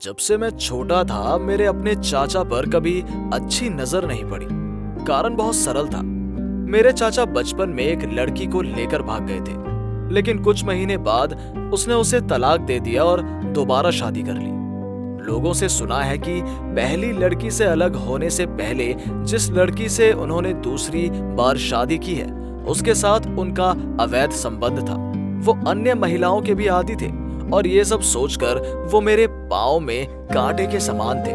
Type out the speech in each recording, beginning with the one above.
जब से मैं छोटा था मेरे अपने चाचा पर कभी अच्छी नजर नहीं पड़ी। कारण बहुत सरल था। मेरे चाचा बचपन में एक लड़की को लेकर भाग गए थे, लेकिन कुछ महीने बाद उसने उसे तलाक दे दिया और दोबारा शादी कर ली। लोगों से सुना है कि पहली लड़की से अलग होने से पहले जिस लड़की से उन्होंने दूसरी बार शादी की है उसके साथ उनका अवैध संबंध था। वो अन्य महिलाओं के भी आदी थे और ये सब सोचकर वो मेरे पाँव में कांटे के समान थे।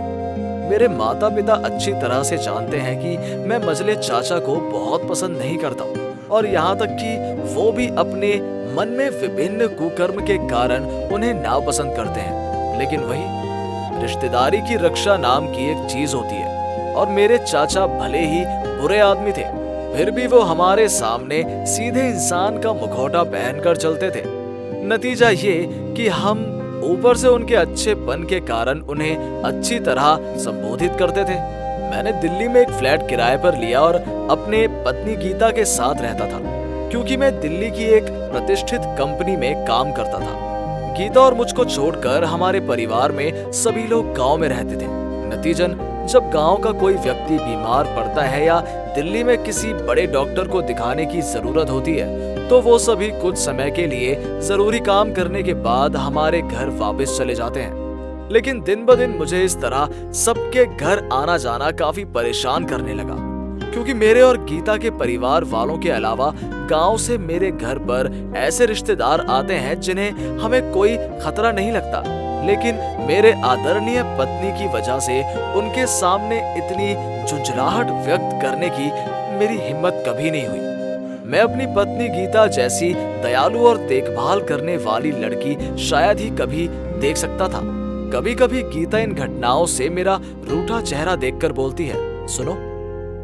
मेरे माता पिता अच्छी तरह से जानते हैं कि मैं मजले चाचा को बहुत पसंद नहीं करता और यहाँ तक कि वो भी अपने मन में विभिन्न कुकर्म के कारण उन्हें नापसंद करते हैं। लेकिन वही रिश्तेदारी की रक्षा नाम की एक चीज होती है और मेरे चाचा भले ही बुरे आदमी थे, फिर भी वो हमारे सामने सीधे इंसान का मुखौटा पहनकर चलते थे। नतीजा ये कि हम ऊपर से उनके अच्छेपन के कारण उन्हें अच्छी तरह संबोधित करते थे। मैंने दिल्ली में एक फ्लैट किराए पर लिया और अपने पत्नी गीता के साथ रहता था, क्योंकि मैं दिल्ली की एक प्रतिष्ठित कंपनी में काम करता था। गीता और मुझको छोड़कर हमारे परिवार में सभी लोग गांव में रहते थे। नतीजन जब गांव का कोई व्यक्ति बीमार पड़ता है या दिल्ली में किसी बड़े डॉक्टर को दिखाने की जरूरत होती है तो वो सभी कुछ समय के लिए जरूरी काम करने के बाद हमारे घर वापस चले जाते हैं। लेकिन दिन ब दिन मुझे इस तरह सबके घर आना जाना काफी परेशान करने लगा, क्योंकि मेरे और गीता के परिवार वालों के अलावा गांव से मेरे घर पर ऐसे रिश्तेदार आते हैं जिन्हें हमें कोई खतरा नहीं लगता, लेकिन मेरे आदरणीय पत्नी की वजह से उनके सामने इतनी झुंझलाहट व्यक्त करने की मेरी हिम्मत कभी नहीं हुई। मैं अपनी पत्नी गीता जैसी दयालु और देखभाल करने वाली लड़की शायद ही कभी देख सकता था। कभी कभी गीता इन घटनाओं से मेरा रूठा चेहरा देखकर बोलती है, सुनो,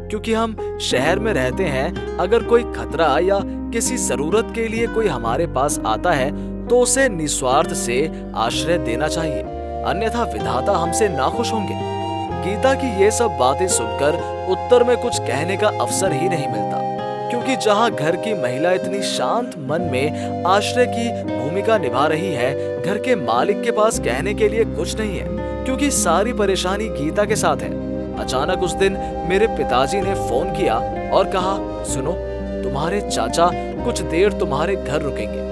क्योंकि हम शहर में रहते हैं, अगर कोई खतरा या किसी जरूरत के लिए कोई हमारे पास आता है तो उसे निस्वार्थ से आश्रय देना चाहिए, अन्यथा विधाता हमसे नाखुश होंगे। गीता की ये सब बातें सुनकर उत्तर में कुछ कहने का अवसर ही नहीं मिलता, क्योंकि जहाँ घर की महिला इतनी शांत मन में आश्रय की भूमिका निभा रही है, घर के मालिक के पास कहने के लिए कुछ नहीं है, क्योंकि सारी परेशानी गीता के साथ है। अचानक उस दिन मेरे पिताजी ने फोन किया और कहा, सुनो, तुम्हारे चाचा कुछ देर तुम्हारे घर रुकेंगे,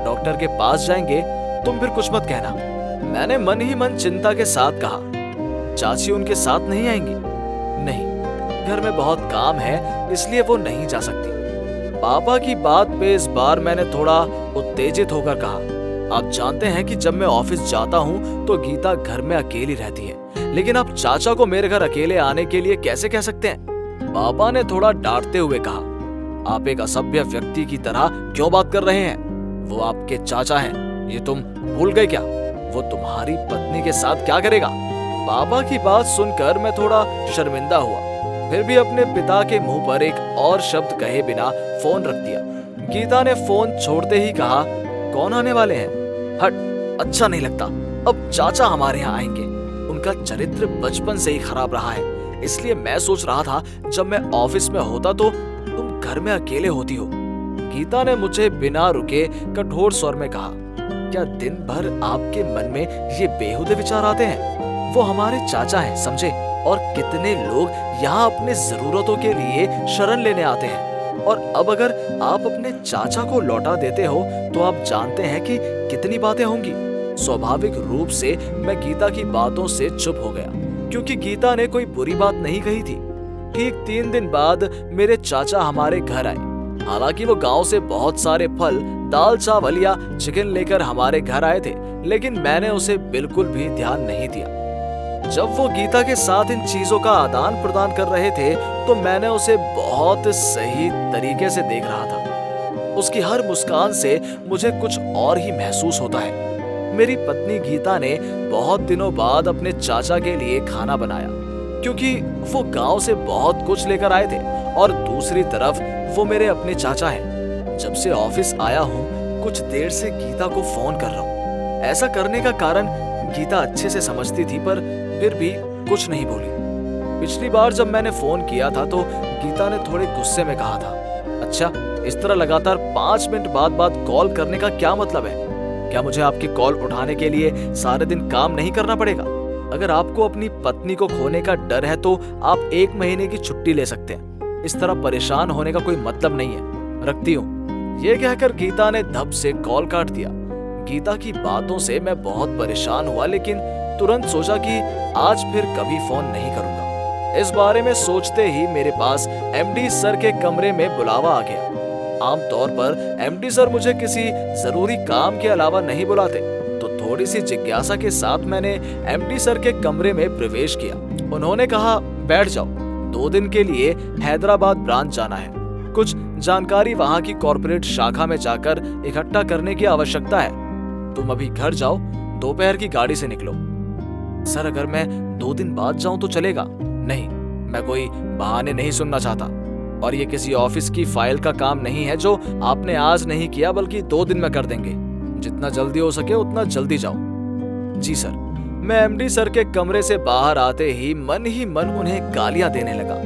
डॉक्टर के पास जाएंगे, तुम फिर कुछ मत कहना। मैंने मन ही मन चिंता के साथ कहा, चाची उनके साथ नहीं आएंगी? नहीं, घर में बहुत काम है इसलिए वो नहीं जा सकती। पापा की बात पे इस बार मैंने थोड़ा उत्तेजित होकर कहा, आप जानते हैं कि जब मैं ऑफिस जाता हूँ तो गीता घर में अकेली रहती है, लेकिन आप चाचा को मेरे घर अकेले आने के लिए कैसे कह सकते हैं? पापा ने थोड़ा डांटते हुए कहा, आप एक असभ्य व्यक्ति की तरह क्यों बात कर रहे हैं? वो आपके चाचा हैं, ये तुम भूल गए क्या? वो तुम्हारी पत्नी के साथ क्या करेगा? पापा की बात सुनकर मैं थोड़ा शर्मिंदा हुआ, फिर भी अपने पिता के मुंह पर एक और शब्द कहे बिना फोन रख दिया। गीता ने फोन छोड़ते ही कहा, कौन आने वाले हैं? हट, अच्छा नहीं लगता। अब चाचा हमारे यहाँ आएंगे। उनका चरित्र बचपन से ही खराब रहा है, इसलिए मैं सोच रहा था जब मैं ऑफिस में होता तो तुम घर में अकेले होती हो। गीता ने मुझे बिना रुके कठोर स्वर में कहा, क्या दिन भर आपके मन में ये बेहुदे विचार आते हैं? वो हमारे चाचा हैं, समझे? और कितने लोग यहाँ अपने जरूरतों के लिए शरण लेने आते हैं, और अब अगर आप अपने चाचा को लौटा देते हो तो आप जानते हैं कि कितनी बातें होंगी। स्वाभाविक रूप से मैं गीता की बातों से चुप हो गया, क्योंकि गीता ने कोई बुरी बात नहीं कही थी। ठीक 3 दिन बाद मेरे चाचा हमारे घर आए। हालांकि वो गांव से बहुत सारे फल, दाल चावल या चिकन लेकर हमारे घर आए थे, लेकिन मैंने उसे बिल्कुल भी ध्यान नहीं दिया। जब वो गीता के साथ इन चीजों का आदान प्रदान कर रहे थे तो मैंने उसे बहुत सही तरीके से देख रहा था। उसकी हर मुस्कान से मुझे कुछ और ही महसूस होता है। मेरी पत्नी गीता ने बहुत दिनों बाद अपने चाचा के लिए खाना बनाया, क्योंकि वो गांव से बहुत कुछ लेकर आए थे, और दूसरी तरफ वो मेरे अपने चाचा हैं। जब से ऑफिस आया हूँ कुछ देर से गीता को फोन कर रहा हूँ। ऐसा करने का कारण गीता अच्छे से समझती थी, पर फिर भी कुछ नहीं बोली। पिछली बार जब मैंने फोन किया था तो गीता ने थोड़े गुस्से में कहा था, अच्छा, इस तरह लगातार 5 मिनट बाद कॉल करने का क्या मतलब है? क्या मुझे आपकी कॉल उठाने के लिए सारे दिन काम नहीं करना पड़ेगा? अगर आपको अपनी पत्नी को खोने का डर है तो आप 1 महीने की छुट्टी ले सकते हैं। इस तरह परेशान होने का कोई मतलब नहीं है। रखती हूँ। ये कहकर गीता ने धब से कॉल काट दिया। गीता की बातों से मैं बहुत परेशान हुआ, लेकिन तुरंत सोचा कि आज फिर कभी फोन नहीं करूंगा। इस बारे में सोचते ही मेरे पास एमडी सर के कमरे में बुलावा आ गया। आमतौर पर एमडी सर मुझे किसी जरूरी काम के अलावा नहीं बुलाते, तो थोड़ी सी जिज्ञासा के साथ मैंने एमडी सर के कमरे में प्रवेश किया। उन्होंने कहा, बैठ जाओ, 2 दिन के लिए हैदराबाद ब्रांच जाना है। कुछ जानकारी वहां की कॉर्पोरेट शाखा में जाकर इकट्ठा करने की आवश्यकता है। तुम अभी घर जाओ, दोपहर की गाड़ी से निकलो। सर, अगर मैं 2 दिन बाद जाऊं तो चलेगा? नहीं, मैं कोई बहाने नहीं सुनना चाहता, और ये किसी ऑफिस की फाइल का काम नहीं है जो आपने आज नहीं किया, बल्कि 2 दिन में कर देंगे। जितना जल्दी हो सके उतना जल्दी जाओ। जी सर। मैं एमडी सर के कमरे से बाहर आते ही मन उन्हें गालियां देने लगा।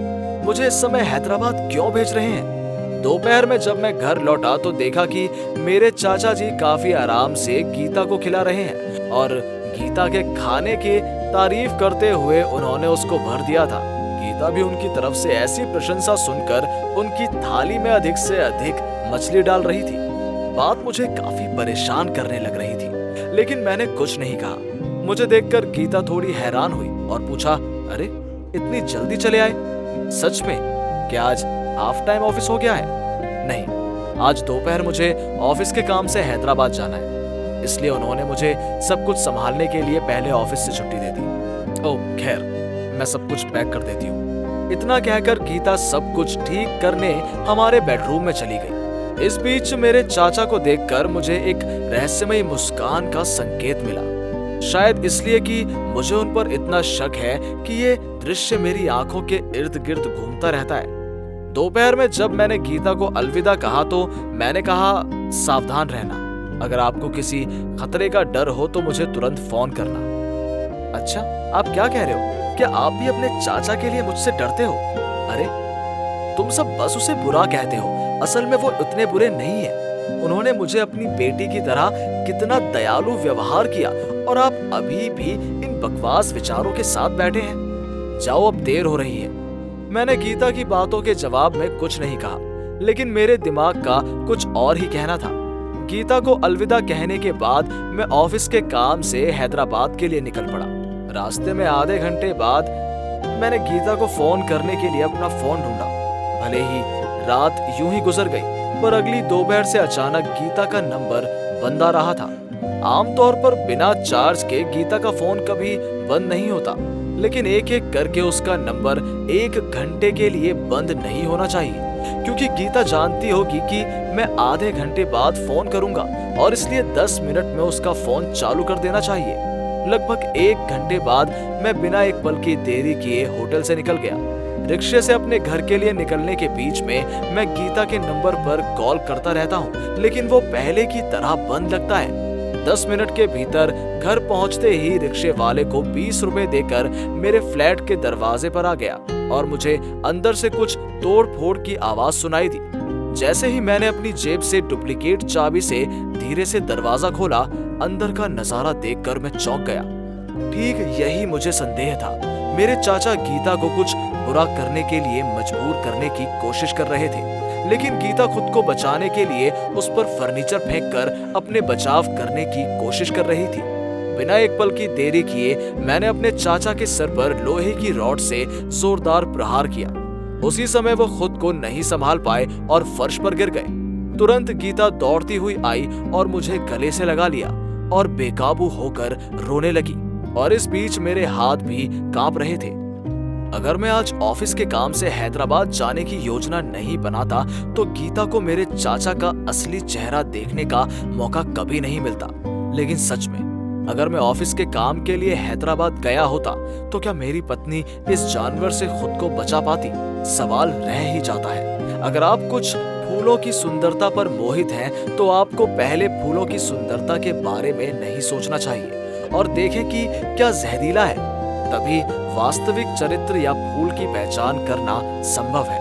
मुझे इस समय हैदराबाद क्यों भेज रहे हैं? दोपहर में जब मैं घर लौटा तो देखा कि मेरे चाचा जी काफी आराम से गीता को खिला रहे हैं, और गीता के खाने की तारीफ करते हुए उन्होंने उसको भर दिया था। गीता भी उनकी तरफ से ऐसी प्रशंसा सुनकर उनकी थाली में अधिक से अधिक मछली डाल रही थी। बात मुझे काफी परेशान करने लग रही थी, लेकिन मैंने कुछ नहीं कहा। मुझे देखकर गीता थोड़ी हैरान हुई और पूछा, अरे इतनी जल्दी चले आए? सच में? क्या आज हाफ टाइम ऑफिस हो गया है? नहीं, आज दोपहर मुझे ऑफिस के काम से हैदराबाद जाना है, इसलिए उन्होंने मुझे सब कुछ संभालने के लिए पहले ऑफिस से छुट्टी दे दी। ओह खैर, मैं सब कुछ पैक कर देती हूँ। इतना कहकर गीता सब कुछ ठीक करने हमारे बेडरूम में चली गई। इस बीच मेरे चाचा को देखकर मुझे एक रहस्यमयी मुस्कान का संकेत मिला। शायद इसलिए कि मुझे उन पर इतना शक है कि ये दृश्य मेरी आंखों के इर्द गिर्द घूमता रहता है। दोपहर में जब मैंने गीता को अलविदा कहा तो मैंने कहा, सावधान रहना। अगर आपको किसी खतरे का डर हो तो मुझे तुरंत फोन करना। अच्छा, आप क्या कह रहे हो? क्या आप भी अपने चाचा के लिए मुझसे डरते हो? अरे तुम सब बस उसे बुरा कहते हो, असल में वो उतने बुरे नहीं है। उन्होंने मुझे अपनी बेटी की तरह कितना दयालु व्यवहार किया, और आप अभी भी इन बकवास विचारों के साथ बैठे हैं। जाओ, अब देर हो रही है। मैंने गीता की बातों के जवाब में कुछ नहीं कहा, लेकिन मेरे दिमाग का कुछ और ही कहना था। गीता को अलविदा कहने के बाद मैं ऑफिस के काम से हैदराबाद के लिए निकल पड़ा। रास्ते में आधे घंटे बाद मैंने गीता को फोन करने के लिए अपना फोन ढूंढा। भले ही रात यूं ही गुजर गई, पर अगली दोपहर से अचानक गीता का नंबर बंद आ रहा था। आमतौर पर बिना चार्ज के गीता का फोन कभी बंद नहीं होता, लेकिन एक एक करके उसका नंबर 1 घंटे के लिए बंद नहीं होना चाहिए, क्योंकि गीता जानती होगी कि मैं आधे घंटे बाद फोन करूंगा, और इसलिए 10 मिनट में उसका फोन चालू कर देना चाहिए। लगभग 1 घंटे बाद मैं बिना एक पल की देरी किए होटल से निकल गया। रिक्शे से अपने घर के लिए निकलने के बीच में मैं गीता के नंबर पर कॉल करता रहता हूँ, लेकिन वो पहले की तरह बंद लगता है। 10 मिनट के भीतर घर पहुंचते ही रिक्शे वाले को 20 रुपए देकर मेरे फ्लैट के दरवाजे पर आ गया, और मुझे अंदर से कुछ तोड़ फोड़ की आवाज सुनाई दी। जैसे ही मैंने अपनी जेब से डुप्लीकेट चाबी से धीरे से दरवाजा खोला, अंदर का नजारा देखकर मैं चौंक गया। ठीक यही मुझे संदेह था। मेरे चाचा गीता को कुछ बुरा करने के लिए मजबूर करने की कोशिश कर रहे थे, लेकिन गीता खुद को बचाने के लिए उस पर फर्नीचर फेंककर अपने बचाव करने की कोशिश कर रही थी। बिना एक पल की देरी किए मैंने अपने चाचा के सर पर लोहे की रॉड से जोरदार प्रहार किया। उसी समय वो खुद को नहीं संभाल पाए और फर्श पर गिर गए। तुरंत गीता दौड़ती हुई आई और मुझे गले से लगा लिया और बेकाबू होकर रोने लगी, और इस बीच मेरे हाथ भी कांप रहे थे। अगर मैं आज ऑफिस के काम से हैदराबाद जाने की योजना नहीं बनाता तो गीता को मेरे चाचा का असली चेहरा देखने का मौका कभी नहीं मिलता। लेकिन सच में अगर मैं ऑफिस के काम के लिए हैदराबाद गया होता तो क्या मेरी पत्नी इस जानवर से खुद को बचा पाती? सवाल रह ही जाता है। अगर आप कुछ फूलों की सुंदरता पर मोहित हैं तो आपको पहले फूलों की सुंदरता के बारे में नहीं सोचना चाहिए और देखें कि क्या जहरीला है। तभी वास्तविक चरित्र या फूल की पहचान करना संभव है।